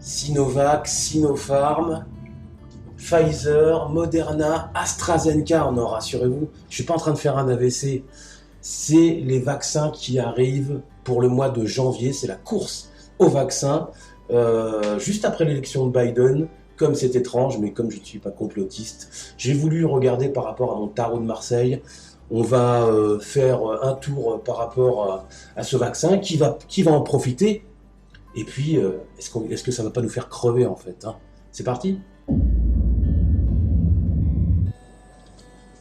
Sinovac, Sinopharm, Pfizer, Moderna, AstraZeneca. Non, rassurez-vous, je ne suis pas en train de faire un AVC. C'est les vaccins qui arrivent pour le mois de janvier. C'est la course aux vaccins. Juste après l'élection de Biden, comme c'est étrange, mais comme je ne suis pas complotiste, j'ai voulu regarder par rapport à mon tarot de Marseille. On va faire un tour par rapport à ce vaccin, qui va en profiter. Et puis, est-ce que ça ne va pas nous faire crever, en fait, hein? C'est parti.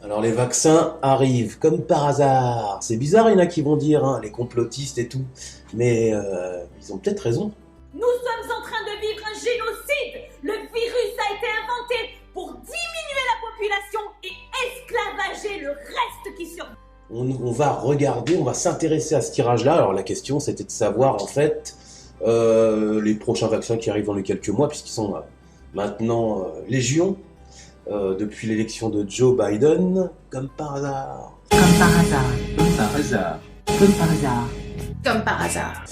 Alors, les vaccins arrivent, comme par hasard. C'est bizarre, il y en a qui vont dire, hein, les complotistes et tout. Mais ils ont peut-être raison. Nous sommes en train de vivre un génocide. Le virus a été inventé pour diminuer la population et esclavager le reste qui survit. On va regarder, on va s'intéresser à ce tirage-là. Alors, la question, c'était de savoir, en fait, les prochains vaccins qui arrivent dans les quelques mois, puisqu'ils sont maintenant légion, depuis l'élection de Joe Biden, comme par hasard. Comme par hasard. Comme par hasard. Comme par hasard. Comme par hasard.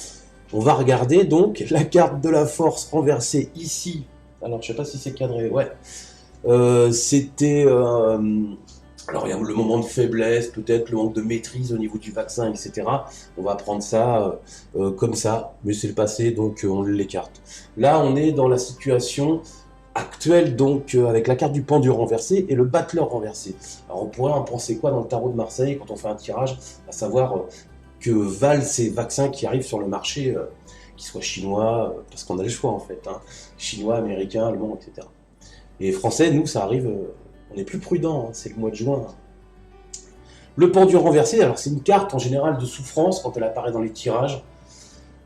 On va regarder donc la carte de la force renversée ici. Alors, je sais pas si c'est cadré, ouais. C'était... alors, il y a le moment de faiblesse, peut-être le manque de maîtrise au niveau du vaccin, etc. On va prendre ça comme ça, mais c'est le passé, donc on l'écarte. Là, on est dans la situation actuelle, donc avec la carte du pendu renversé et le battleur renversé. Alors, on pourrait en penser quoi dans le tarot de Marseille quand on fait un tirage, à savoir que valent ces vaccins qui arrivent sur le marché, qu'ils soient chinois, parce qu'on a le choix en fait, hein, chinois, américains, allemands, etc. Et français, nous, ça arrive... on est plus prudent, hein, c'est le mois de juin. Le pendu renversé, alors c'est une carte en général de souffrance quand elle apparaît dans les tirages.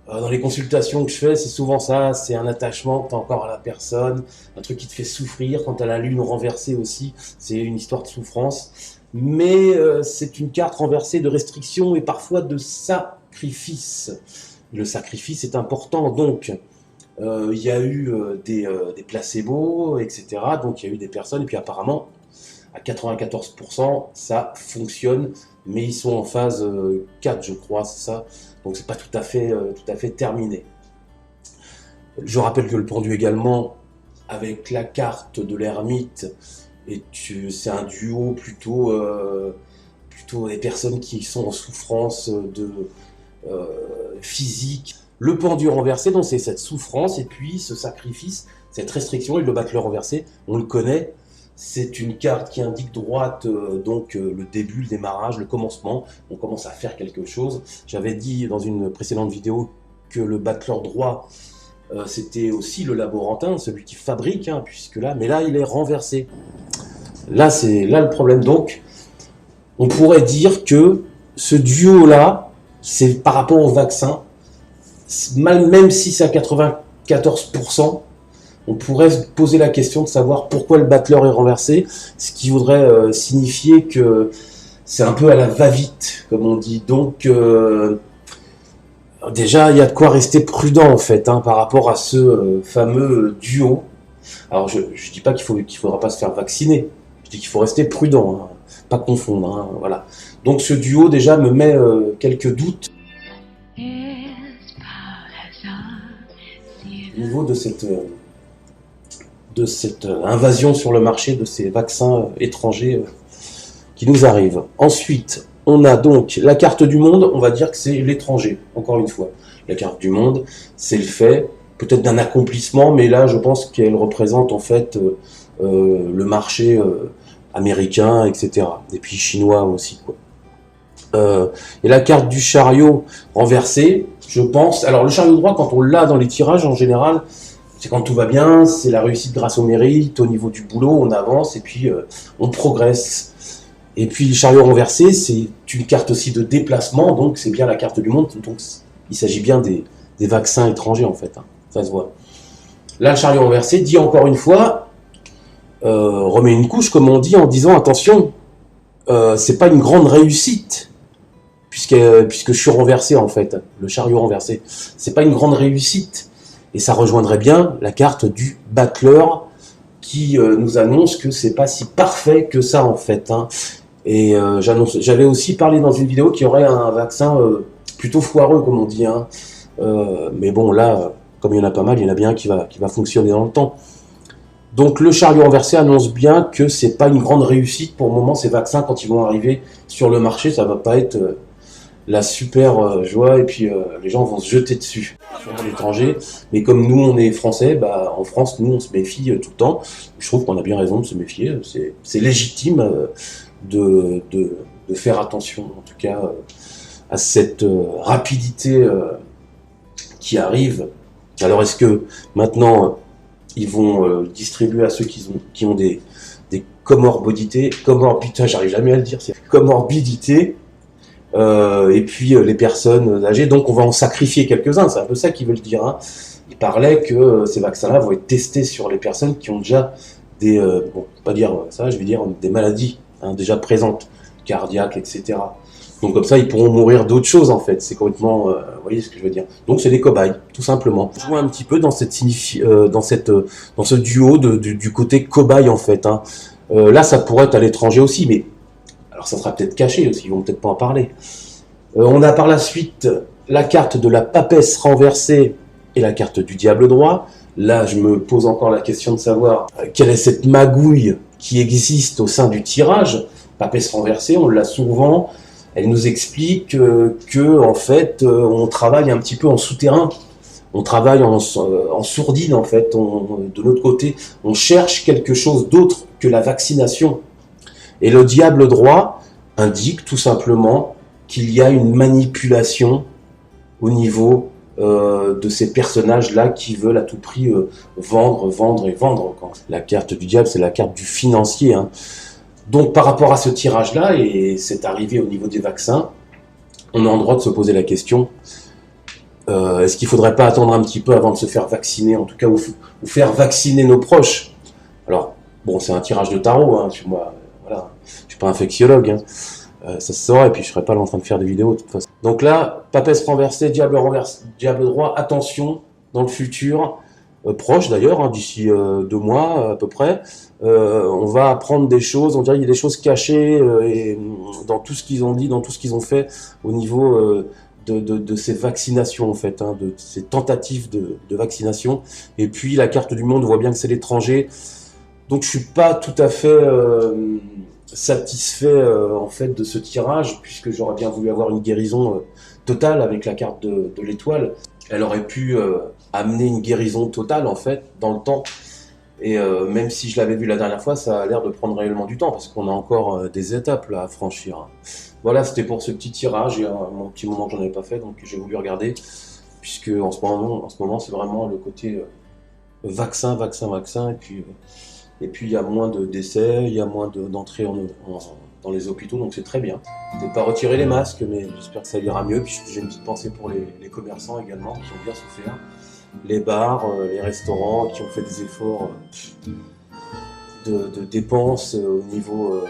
Dans les consultations que je fais, c'est souvent ça, c'est un attachement que tu as encore à la personne, un truc qui te fait souffrir. Quand tu as la lune renversée aussi, c'est une histoire de souffrance. Mais c'est une carte renversée de restriction et parfois de sacrifice. Le sacrifice est important, donc il y a eu des placebos, etc. Donc il y a eu des personnes, et puis apparemment, à 94%, ça fonctionne, mais ils sont en phase 4, je crois, c'est ça. Donc c'est pas tout à fait terminé. Je rappelle que le pendu également, avec la carte de l'ermite, c'est un duo plutôt des personnes qui sont en souffrance physique. Le pendu renversé, donc c'est cette souffrance et puis ce sacrifice, cette restriction, et le battleur renversé, on le connaît. C'est une carte qui indique droite, donc le début, le démarrage, le commencement. On commence à faire quelque chose. J'avais dit dans une précédente vidéo que le battleur droit, c'était aussi le laborantin, celui qui fabrique, hein, puisque là, mais là, il est renversé. Là, c'est là le problème. Donc, on pourrait dire que ce duo-là, c'est par rapport au vaccin, même si c'est à 94%, on pourrait se poser la question de savoir pourquoi le battleur est renversé, ce qui voudrait signifier que c'est un peu à la va-vite, comme on dit. Donc, déjà, il y a de quoi rester prudent, en fait, hein, par rapport à ce fameux duo. Alors, je ne dis pas qu'il ne faudra pas se faire vacciner, je dis qu'il faut rester prudent, hein, pas confondre, hein, voilà. Donc, ce duo, déjà, me met quelques doutes au niveau de cette invasion sur le marché de ces vaccins étrangers qui nous arrivent. Ensuite, on a donc la carte du monde, on va dire que c'est l'étranger, encore une fois. La carte du monde, c'est le fait, peut-être d'un accomplissement, mais là, je pense qu'elle représente en fait le marché américain, etc. Et puis chinois aussi, quoi. Et la carte du chariot renversé, je pense... Alors, le chariot droit, quand on l'a dans les tirages, en général... C'est quand tout va bien, c'est la réussite grâce au mérite, au niveau du boulot, on avance et puis on progresse. Et puis le chariot renversé, c'est une carte aussi de déplacement, donc c'est bien la carte du monde, donc il s'agit bien des vaccins étrangers en fait, hein, ça se voit. Là, le chariot renversé dit encore une fois, remet une couche comme on dit en disant attention, c'est pas une grande réussite, puisque je suis renversé en fait, le chariot renversé, c'est pas une grande réussite. Et ça rejoindrait bien la carte du battleur qui nous annonce que c'est pas si parfait que ça en fait, hein. Et j'avais aussi parlé dans une vidéo qu'il y aurait un vaccin plutôt foireux comme on dit, hein. Mais bon là, comme il y en a pas mal, il y en a bien qui va fonctionner dans le temps. Donc le chariot renversé annonce bien que c'est pas une grande réussite pour le moment, ces vaccins, quand ils vont arriver sur le marché, ça va pas être la super joie, et puis les gens vont se jeter dessus, sûrement l'étranger. Mais comme nous, on est français, bah, en France, nous, on se méfie tout le temps. Je trouve qu'on a bien raison de se méfier. C'est légitime de faire attention, en tout cas, à cette rapidité qui arrive. Alors, est-ce que maintenant, ils vont distribuer à ceux qui ont des comorbidités, j'arrive jamais à le dire, c'est comorbidités, et puis les personnes âgées, donc on va en sacrifier quelques-uns, c'est un peu ça qu'ils veulent dire. Hein. Ils parlaient que ces vaccins-là vont être testés sur les personnes qui ont déjà des, bon, pas dire ça, je vais dire des maladies déjà présentes, cardiaques, etc. Donc comme ça, ils pourront mourir d'autres choses en fait. C'est complètement, vous voyez ce que je veux dire. Donc c'est des cobayes, tout simplement. Je vois un petit peu dans dans ce duo du côté cobaye en fait. Hein. Là, ça pourrait être à l'étranger aussi, mais alors ça sera peut-être caché aussi. Ils vont peut-être pas en parler. On a par la suite la carte de la papesse renversée et la carte du diable droit. Là, je me pose encore la question de savoir quelle est cette magouille qui existe au sein du tirage. Papesse renversée, on l'a souvent. Elle nous explique que en fait, on travaille un petit peu en souterrain. On travaille en sourdine, en fait. De notre côté, on cherche quelque chose d'autre que la vaccination. Et le diable droit indique tout simplement qu'il y a une manipulation au niveau de ces personnages-là qui veulent à tout prix vendre, vendre et vendre. La carte du diable, c'est la carte du financier. Hein. Donc par rapport à ce tirage-là, et c'est arrivé au niveau des vaccins, on a en droit de se poser la question, est-ce qu'il ne faudrait pas attendre un petit peu avant de se faire vacciner, en tout cas, ou faire vacciner nos proches? Alors, bon, c'est un tirage de tarot, hein, moi, voilà, je ne suis pas infectiologue, hein. Ça se saurait, et puis je ne serais pas là en train de faire des vidéos de toute façon. Donc là, papesse renversée, diable droit, attention, dans le futur, proche d'ailleurs, hein, d'ici 2 mois à peu près, on va apprendre des choses, on dirait qu'il y a des choses cachées et dans tout ce qu'ils ont dit, dans tout ce qu'ils ont fait au niveau de ces vaccinations en fait, hein, de ces tentatives de vaccination. Et puis la carte du monde, on voit bien que c'est l'étranger, donc je suis pas tout à fait satisfait en fait de ce tirage, puisque j'aurais bien voulu avoir une guérison totale avec la carte de l'étoile. Elle aurait pu amener une guérison totale en fait dans le temps. Et même si je l'avais vu la dernière fois, ça a l'air de prendre réellement du temps, parce qu'on a encore des étapes là à franchir. Voilà, c'était pour ce petit tirage, et un petit moment que j'en avais pas fait, donc j'ai voulu regarder, puisque en ce moment c'est vraiment le côté vaccin, et puis il y a moins de décès, il y a moins d'entrées dans les hôpitaux, donc c'est très bien. Je n'ai pas retiré les masques, mais j'espère que ça ira mieux, puis j'ai une petite pensée pour les commerçants également, qui ont bien souffert. Les bars, les restaurants qui ont fait des efforts de dépenses au niveau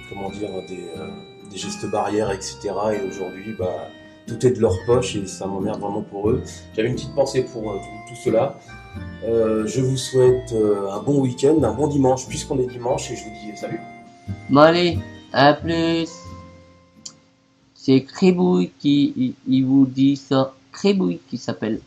comment dire, des gestes barrières, etc. Et aujourd'hui, bah, tout est de leur poche et ça m'emmerde vraiment pour eux. J'avais une petite pensée pour tout cela. Je vous souhaite un bon week-end, un bon dimanche, puisqu'on est dimanche, et je vous dis salut. Bon allez, à plus. C'est Crébouille qui il vous dit ça. Crébouille qui s'appelle.